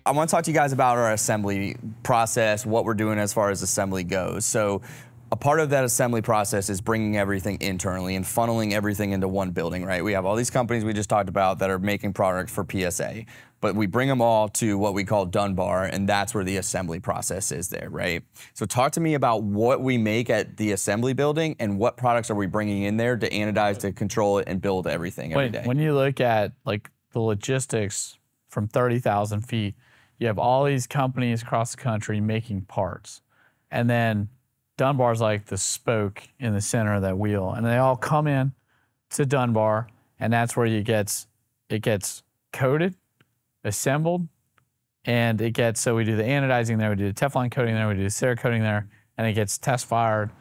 I want to talk to you guys about our assembly process, what we're doing as far as assembly goes. So a part of that assembly process is bringing everything internally and funneling everything into one building, right? We have all these companies we just talked about that are making products for PSA, but we bring them all to what we call Dunbar, and that's where the assembly process is there, right? So talk to me about what we make at the assembly building and what products are we bringing in there to anodize, to control it, and build everything every day. When you look at like the logistics from 30,000 feet, you have all these companies across the country making parts, and then Dunbar's like the spoke in the center of that wheel, and they all come in to Dunbar, and that's where it gets coated, assembled, and it gets, so we do the anodizing there, we do the Teflon coating there, we do the Cerakoting there, and it gets test fired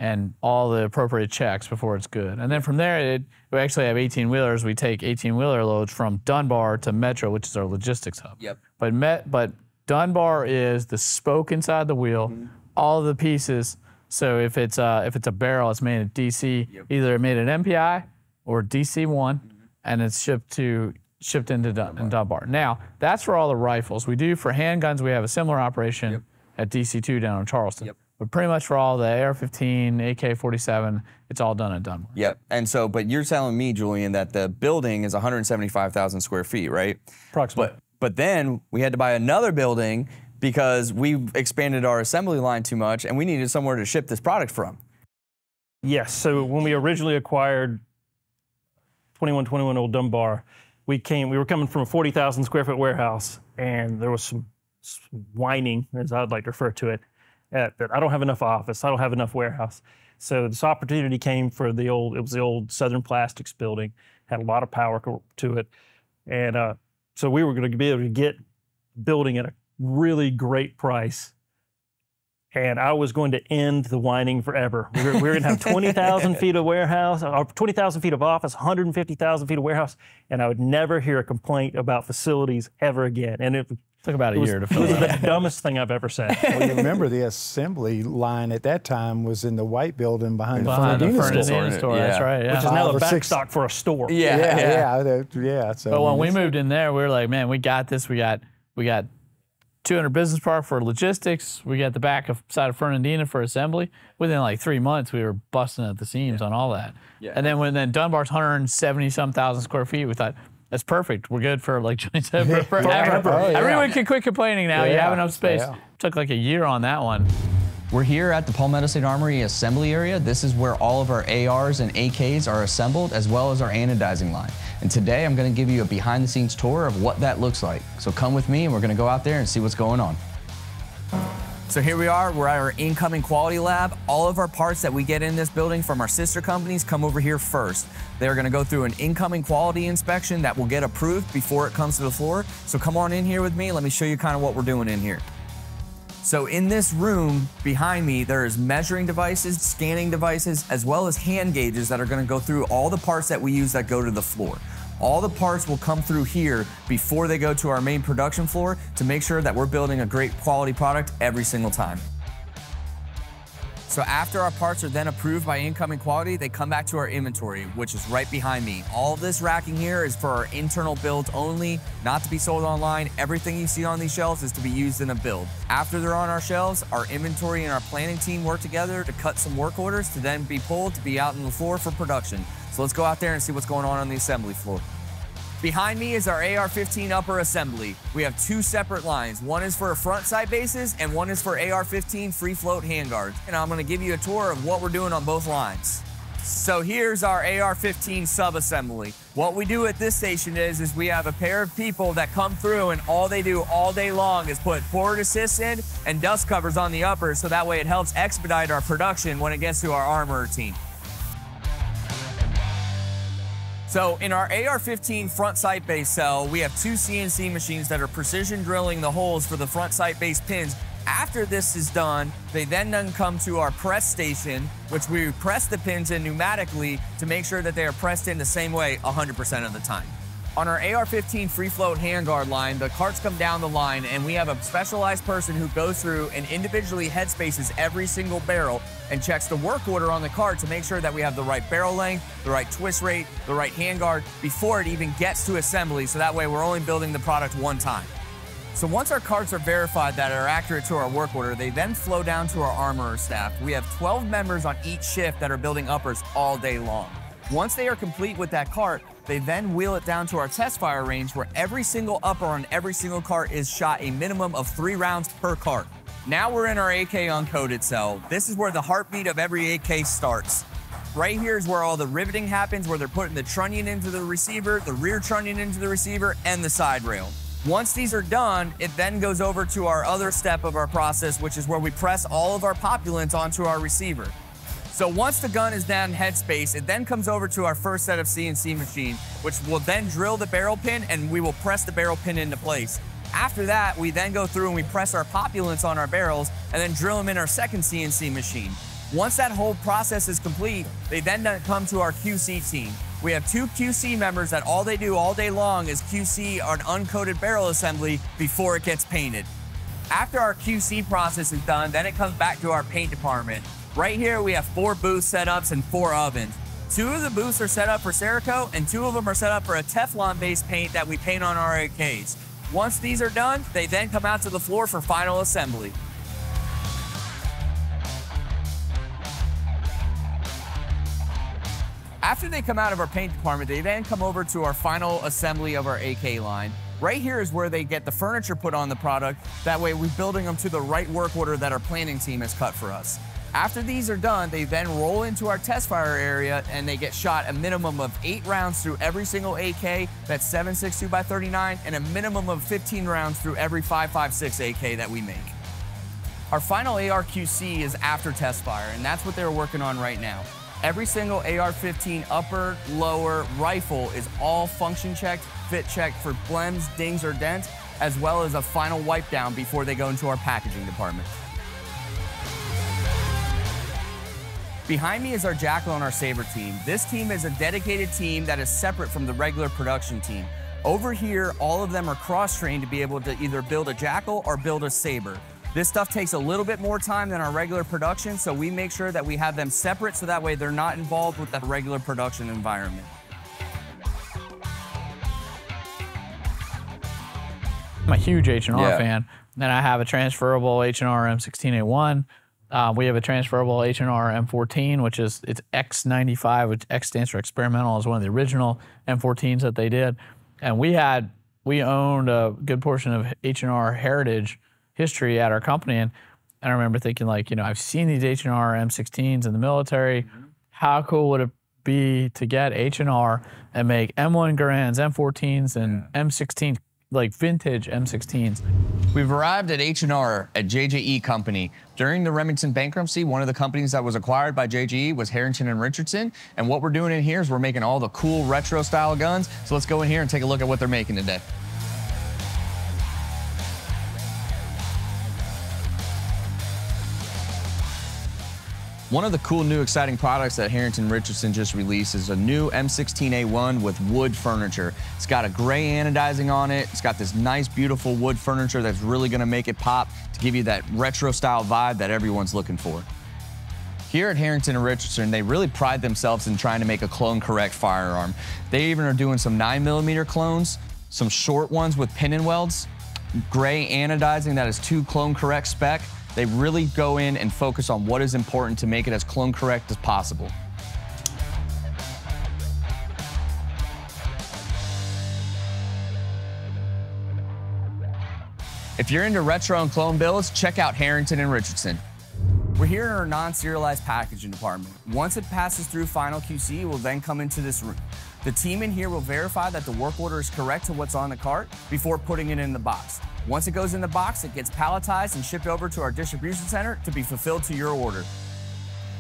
and all the appropriate checks before it's good. And then from there, we actually have 18-wheelers. We take 18-wheeler loads from Dunbar to Metro, which is our logistics hub. Yep. But Dunbar is the spoke inside the wheel, all of the pieces. So if it's a barrel, it's made at DC, either made at MPI or DC1, and it's shipped into Dunbar. Now, that's for all the rifles. We do for handguns, we have a similar operation at DC2 down in Charleston. But pretty much for all the AR-15, AK-47, it's all done at Dunbar. Yep. And so, but you're telling me, Julian, that the building is 175,000 square feet, right? Approximately. But then we had to buy another building because we expanded our assembly line too much and we needed somewhere to ship this product from. Yes. So when we originally acquired 2121 Old Dunbar, we were coming from a 40,000 square foot warehouse, and there was some whining, as I'd like to refer to it, that I don't have enough office, I don't have enough warehouse. So this opportunity came for it was the old Southern Plastics building, had a lot of power to it. And so we were going to be able to get building at a really great price. And I was going to end the whining forever. We were going to have 20,000 feet of warehouse, or 20,000 feet of office, 150,000 feet of warehouse, and I would never hear a complaint about facilities ever again. And it took about a year to fill it. It was the dumbest thing I've ever said. Well, you remember the assembly line at that time was in the white building behind the Fernandina store. That's right. Which is now the backstock for a store. Yeah. So but when we moved in there, we were like, man, we got this. We got 200 Business Park for logistics. We got the side of Fernandina for assembly. Within like 3 months, we were busting at the seams on all that. And then when Dunbar's 170-some thousand square feet, we thought, that's perfect. We're good for, like Johnny said, forever. Everyone can quit complaining now. You have enough space. Took like a year on that one. We're here at the Palmetto State Armory assembly area. This is where all of our ARs and AKs are assembled, as well as our anodizing line. And today I'm going to give you a behind-the-scenes tour of what that looks like. So come with me and we're going to go out there and see what's going on. So here we are, we're at our incoming quality lab. All of our parts that we get in this building from our sister companies come over here first. They're gonna go through an incoming quality inspection that will get approved before it comes to the floor. So come on in here with me, let me show you kind of what we're doing in here. So in this room behind me, there's measuring devices, scanning devices, as well as hand gauges that are gonna go through all the parts that we use that go to the floor. All the parts will come through here before they go to our main production floor to make sure that we're building a great quality product every single time. So after our parts are then approved by incoming quality, they come back to our inventory, which is right behind me. All of this racking here is for our internal builds only, not to be sold online. Everything you see on these shelves is to be used in a build. After they're on our shelves, our inventory and our planning team work together to cut some work orders to then be pulled to be out on the floor for production. So let's go out there and see what's going on the assembly floor. Behind me is our AR-15 upper assembly. We have two separate lines. One is for front sight bases and one is for AR-15 free float handguards. And I'm gonna give you a tour of what we're doing on both lines. So here's our AR-15 sub-assembly. What we do at this station is we have a pair of people that come through and all they do all day long is put forward assists in and dust covers on the uppers, so that way it helps expedite our production when it gets to our armor team. So in our AR-15 front sight base cell, we have two CNC machines that are precision drilling the holes for the front sight base pins. After this is done, they then come to our press station, which we press the pins in pneumatically to make sure that they are pressed in the same way 100% of the time. On our AR-15 free float handguard line, the carts come down the line and we have a specialized person who goes through and individually headspaces every single barrel and checks the work order on the cart to make sure that we have the right barrel length, the right twist rate, the right handguard before it even gets to assembly, so that way we're only building the product one time. So once our carts are verified that are accurate to our work order, they then flow down to our armorer staff. We have 12 members on each shift that are building uppers all day long. Once they are complete with that cart, they then wheel it down to our test fire range where every single upper on every single cart is shot a minimum of 3 rounds per cart. Now we're in our AK uncoated cell. This is where the heartbeat of every AK starts. Right here is where all the riveting happens, where they're putting the trunnion into the receiver, the rear trunnion into the receiver, and the side rail. Once these are done, it then goes over to our other step of our process, which is where we press all of our populants onto our receiver. So once the gun is down headspace, it then comes over to our first set of CNC machine, which will then drill the barrel pin and we will press the barrel pin into place. After that, we then go through and we press our populants on our barrels and then drill them in our second CNC machine. Once that whole process is complete, they then come to our QC team. We have 2 QC members that all they do all day long is QC an uncoated barrel assembly before it gets painted. After our QC process is done, then it comes back to our paint department. Right here, we have 4 booth setups and 4 ovens. 2 of the booths are set up for Cerakote, and 2 of them are set up for a Teflon-based paint that we paint on our AKs. Once these are done, they then come out to the floor for final assembly. After they come out of our paint department, they then come over to our final assembly of our AK line. Right here is where they get the furniture put on the product. That way we're building them to the right work order that our planning team has cut for us. After these are done, they then roll into our test fire area and they get shot a minimum of 8 rounds through every single AK that's 7.62 by 39 and a minimum of 15 rounds through every 5.56 AK that we make. Our final ARQC is after test fire, and that's what they're working on right now. Every single AR-15 upper, lower, rifle is all function checked, fit checked for blems, dings, or dents, as well as a final wipe down before they go into our packaging department. Behind me is our Jackal and our Saber team. This team is a dedicated team that is separate from the regular production team. Over here, all of them are cross-trained to be able to either build a Jackal or build a Saber. This stuff takes a little bit more time than our regular production, so we make sure that we have them separate so that way they're not involved with the regular production environment. I'm a huge H&R Yeah. fan. Then I have a transferable H&R M16A1. We have a transferable H&R M14, which is it's X95, which X stands for experimental, is one of the original M14s that they did. And we owned a good portion of H&R heritage history at our company. And I remember thinking, like, you know, I've seen these H&R M16s in the military. How cool would it be to get H&R and make M1 Garands, M14s, and M16s, like vintage M16s? We've arrived at H&R at JJE Company. During the Remington bankruptcy, one of the companies that was acquired by JJE was Harrington and Richardson. And what we're doing in here is we're making all the cool retro style guns. So let's go in here and take a look at what they're making today. One of the cool new exciting products that Harrington Richardson just released is a new M16A1 with wood furniture. It's got a gray anodizing on it. It's got this nice, beautiful wood furniture that's really gonna make it pop to give you that retro style vibe that everyone's looking for. Here at Harrington and Richardson, they really pride themselves in trying to make a clone correct firearm. They even are doing some 9mm clones, some short ones with pin and welds, gray anodizing that is 2 clone correct spec. They really go in and focus on what is important to make it as clone correct as possible. If you're into retro and clone builds, check out Harrington and Richardson. We're here in our non-serialized packaging department. Once it passes through final QC, it will then come into this room. The team in here will verify that the work order is correct to what's on the cart before putting it in the box. Once it goes in the box, it gets palletized and shipped over to our distribution center to be fulfilled to your order.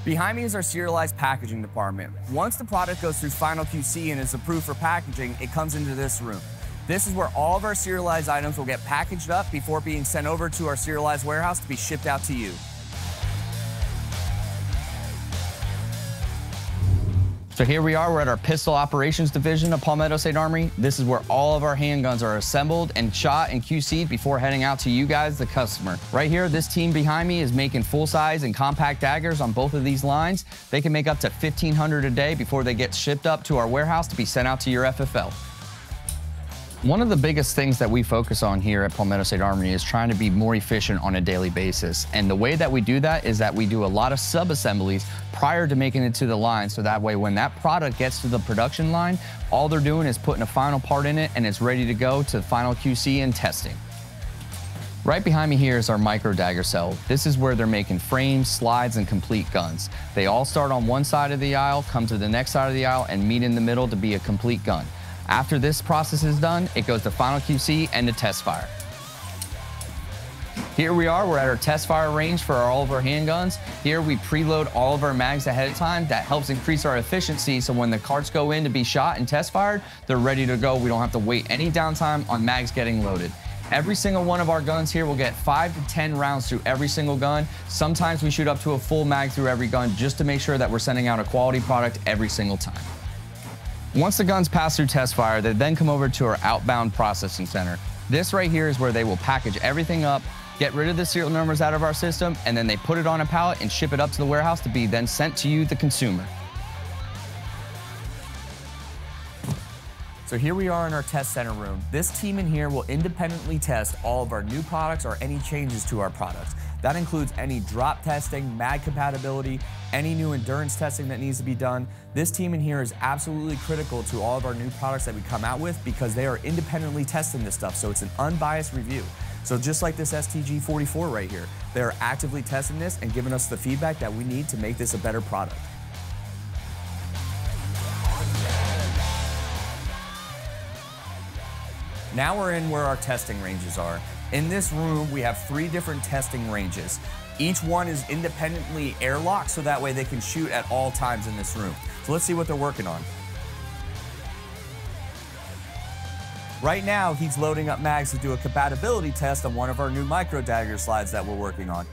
Behind me is our serialized packaging department. Once the product goes through final QC and is approved for packaging, it comes into this room. This is where all of our serialized items will get packaged up before being sent over to our serialized warehouse to be shipped out to you. So here we are, we're at our pistol operations division of Palmetto State Armory. This is where all of our handguns are assembled and shot and QC'd before heading out to you guys, the customer. Right here, this team behind me is making full-size and compact daggers on both of these lines. They can make up to 1,500 a day before they get shipped up to our warehouse to be sent out to your FFL. One of the biggest things that we focus on here at Palmetto State Armory is trying to be more efficient on a daily basis. And the way that we do that is that we do a lot of sub-assemblies prior to making it to the line. So that way, when that product gets to the production line, all they're doing is putting a final part in it and it's ready to go to final QC and testing. Right behind me here is our micro dagger cell. This is where they're making frames, slides, and complete guns. They all start on one side of the aisle, come to the next side of the aisle, and meet in the middle to be a complete gun. After this process is done, it goes to final QC and to test fire. Here we are, we're at our test fire range for all of our handguns. Here we preload all of our mags ahead of time. That helps increase our efficiency, so when the carts go in to be shot and test fired, they're ready to go. We don't have to wait any downtime on mags getting loaded. Every single one of our guns here will get 5 to 10 rounds through every single gun. Sometimes we shoot up to a full mag through every gun just to make sure that we're sending out a quality product every single time. Once the guns pass through test fire, they then come over to our outbound processing center. This right here is where they will package everything up, get rid of the serial numbers out of our system, and then they put it on a pallet and ship it up to the warehouse to be then sent to you, the consumer. So here we are in our test center room. This team in here will independently test all of our new products or any changes to our products. That includes any drop testing, mag compatibility, any new endurance testing that needs to be done. This team in here is absolutely critical to all of our new products that we come out with because they are independently testing this stuff, so it's an unbiased review. So just like this STG-44 right here, they are actively testing this and giving us the feedback that we need to make this a better product. Now we're in where our testing ranges are. In this room, we have 3 different testing ranges. Each one is independently airlocked, so that way they can shoot at all times in this room. So let's see what they're working on. Right now, he's loading up mags to do a compatibility test on one of our new micro dagger slides that we're working on.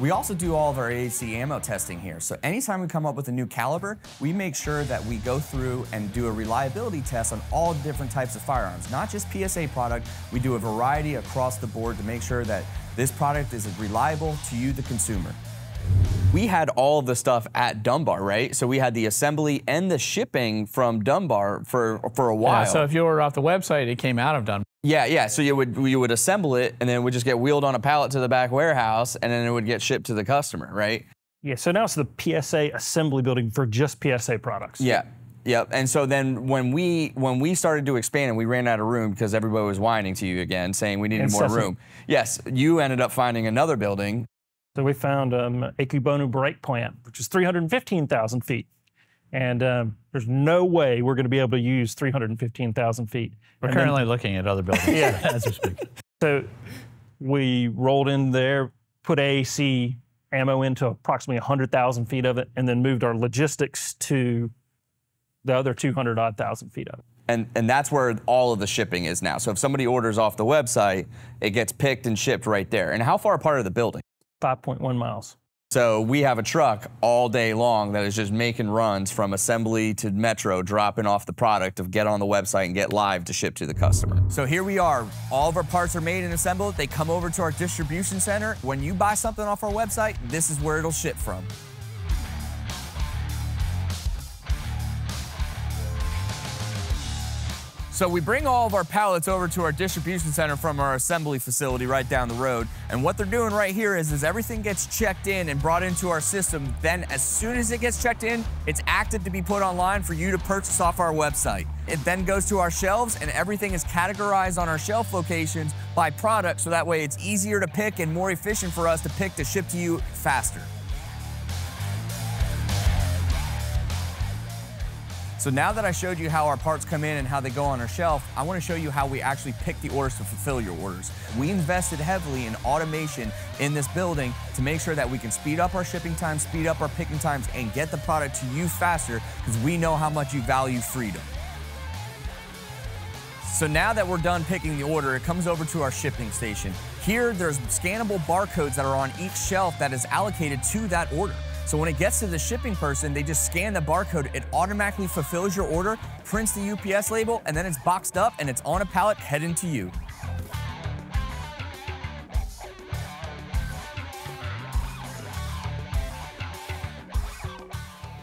We also do all of our AHC ammo testing here. So anytime we come up with a new caliber, we make sure that we go through and do a reliability test on all different types of firearms, not just PSA product. We do a variety across the board to make sure that this product is reliable to you, the consumer. We had all of the stuff at Dunbar, right? So we had the assembly and the shipping from Dunbar for a while. Yeah, so if you order off the website, it came out of Dunbar. Yeah. So you would assemble it, and then it would just get wheeled on a pallet to the back warehouse, and then it would get shipped to the customer, right? Yeah, so now it's the PSA assembly building for just PSA products. Yeah. Yep. And so then when we started to expand and we ran out of room because everybody was whining to you again, saying we needed more room. Yes, you ended up finding another building. So we found Ekubonu Brake Plant, which is 315,000 feet. And there's no way we're going to be able to use 315,000 feet. We're currently looking at other buildings. Yeah. As we speak. So we rolled in there, put AAC ammo into approximately 100,000 feet of it, and then moved our logistics to the other 200-odd thousand feet of it. And that's where all of the shipping is now. So if somebody orders off the website, it gets picked and shipped right there. And how far apart are the buildings? 5.1 miles. So we have a truck all day long that is just making runs from assembly to metro, dropping off the product to get on the website and get live to ship to the customer. So here we are. All of our parts are made and assembled. They come over to our distribution center. When you buy something off our website, this is where it'll ship from. So we bring all of our pallets over to our distribution center from our assembly facility right down the road. And what they're doing right here is everything gets checked in and brought into our system. Then as soon as it gets checked in, it's active to be put online for you to purchase off our website. It then goes to our shelves and everything is categorized on our shelf locations by product, so that way it's easier to pick and more efficient for us to pick to ship to you faster. So now that I showed you how our parts come in and how they go on our shelf, I want to show you how we actually pick the orders to fulfill your orders. We invested heavily in automation in this building to make sure that we can speed up our shipping times, speed up our picking times, and get the product to you faster, because we know how much you value freedom. So now that we're done picking the order, it comes over to our shipping station. Here, there's scannable barcodes that are on each shelf that is allocated to that order. So when it gets to the shipping person, they just scan the barcode, it automatically fulfills your order, prints the UPS label, and then it's boxed up and it's on a pallet heading to you.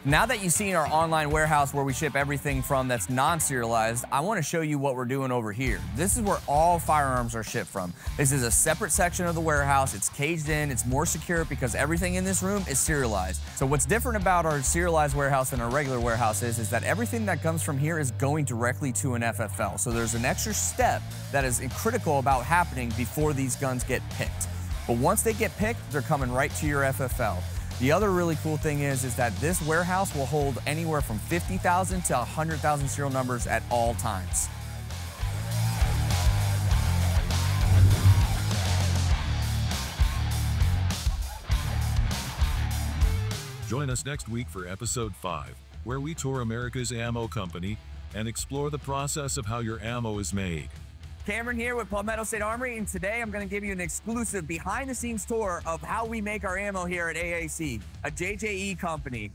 Now that you've seen our online warehouse where we ship everything from that's non-serialized, I want to show you what we're doing over here. This is where all firearms are shipped from. This is a separate section of the warehouse. It's caged in, it's more secure because everything in this room is serialized. So what's different about our serialized warehouse than our regular warehouse is that everything that comes from here is going directly to an FFL. So there's an extra step that is critical about happening before these guns get picked. But once they get picked, they're coming right to your FFL. The other really cool thing is that this warehouse will hold anywhere from 50,000 to 100,000 serial numbers at all times. Join us next week for episode 5, where we tour America's ammo company and explore the process of how your ammo is made. Cameron here with Palmetto State Armory, and today I'm going to give you an exclusive behind-the-scenes tour of how we make our ammo here at AAC, a JJE company.